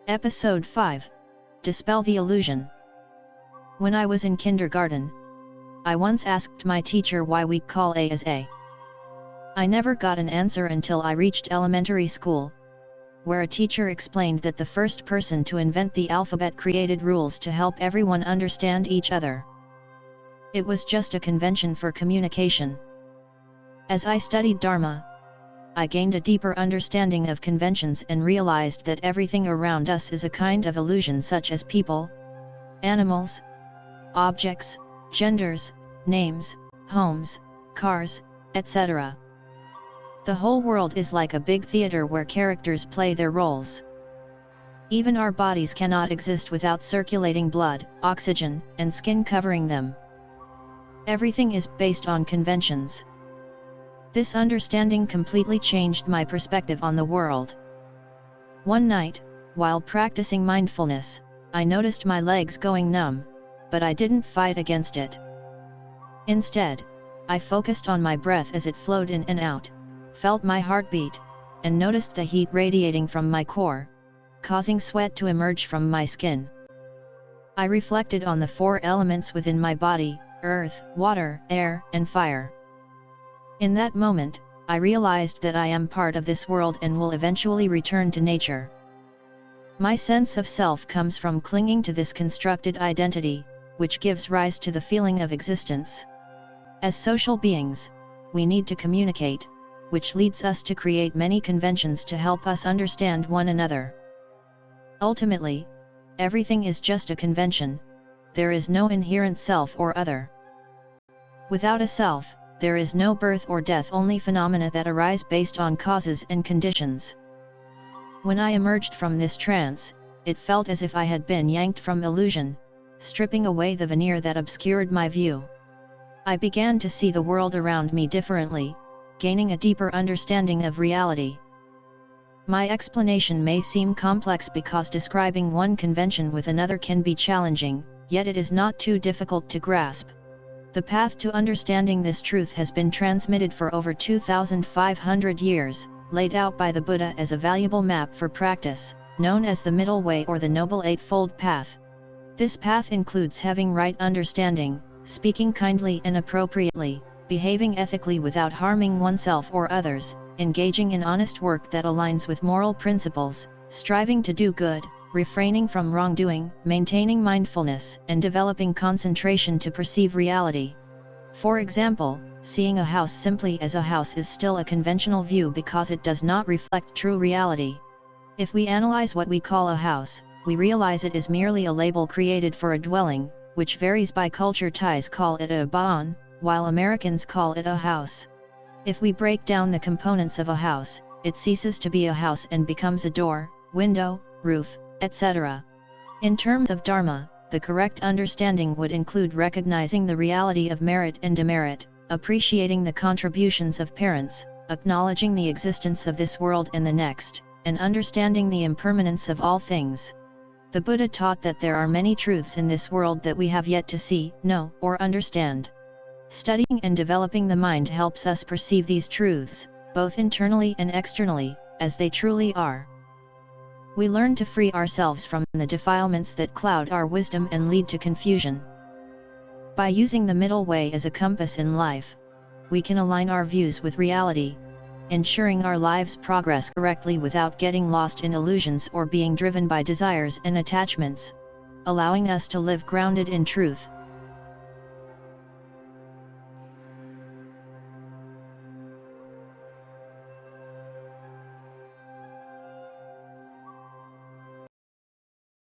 Episode 5. Dispel the illusion. When I was in kindergarten, I once asked my teacher why we call A as A. I never got an answer until I reached elementary school, where a teacher explained that the first person to invent the alphabet created rules to help everyone understand each other. It was just a convention for communication. As I studied Dharma, I gained a deeper understanding of conventions and realized that everything around us is a kind of illusion, such as people, animals, objects, genders, names, homes, cars, etc. The whole world is like a big theater where characters play their roles. Even our bodies cannot exist without circulating blood, oxygen, and skin covering them. Everything is based on conventions. This understanding completely changed my perspective on the world. One night, while practicing mindfulness, I noticed my legs going numb, but I didn't fight against it. Instead, I focused on my breath as it flowed in and out, felt my heartbeat, and noticed the heat radiating from my core, causing sweat to emerge from my skin. I reflected on the 4 elements within my body: earth, water, air, and fire. In that moment, I realized that I am part of this world and will eventually return to nature. My sense of self comes from clinging to this constructed identity, which gives rise to the feeling of existence. As social beings, we need to communicate, which leads us to create many conventions to help us understand one another. Ultimately, everything is just a convention. There is no inherent self or other. Without a self, there is no birth or death, only phenomena that arise based on causes and conditions. When I emerged from this trance, it felt as if I had been yanked from illusion, stripping away the veneer that obscured my view. I began to see the world around me differently, gaining a deeper understanding of reality. My explanation may seem complex because describing one convention with another can be challenging, yet it is not too difficult to grasp. The path to understanding this truth has been transmitted for over 2,500 years, laid out by the Buddha as a valuable map for practice, known as the Middle Way or the Noble Eightfold Path. This path includes having right understanding, speaking kindly and appropriately, behaving ethically without harming oneself or others, engaging in honest work that aligns with moral principles, striving to do good, refraining from wrongdoing, maintaining mindfulness, and developing concentration to perceive reality. For example, seeing a house simply as a house is still a conventional view because it does not reflect true reality. If we analyze what we call a house, we realize it is merely a label created for a dwelling, which varies by culture. Thais call it a baan, while Americans call it a house. If we break down the components of a house, it ceases to be a house and becomes a door, window, roof, etc. In terms of Dharma, the correct understanding would include recognizing the reality of merit and demerit, appreciating the contributions of parents, acknowledging the existence of this world and the next, and understanding the impermanence of all things. The Buddha taught that there are many truths in this world that we have yet to see, know, or understand. Studying and developing the mind helps us perceive these truths, both internally and externally, as they truly are. We learn to free ourselves from the defilements that cloud our wisdom and lead to confusion. By using the middle way as a compass in life, we can align our views with reality, ensuring our lives progress correctly without getting lost in illusions or being driven by desires and attachments, allowing us to live grounded in truth,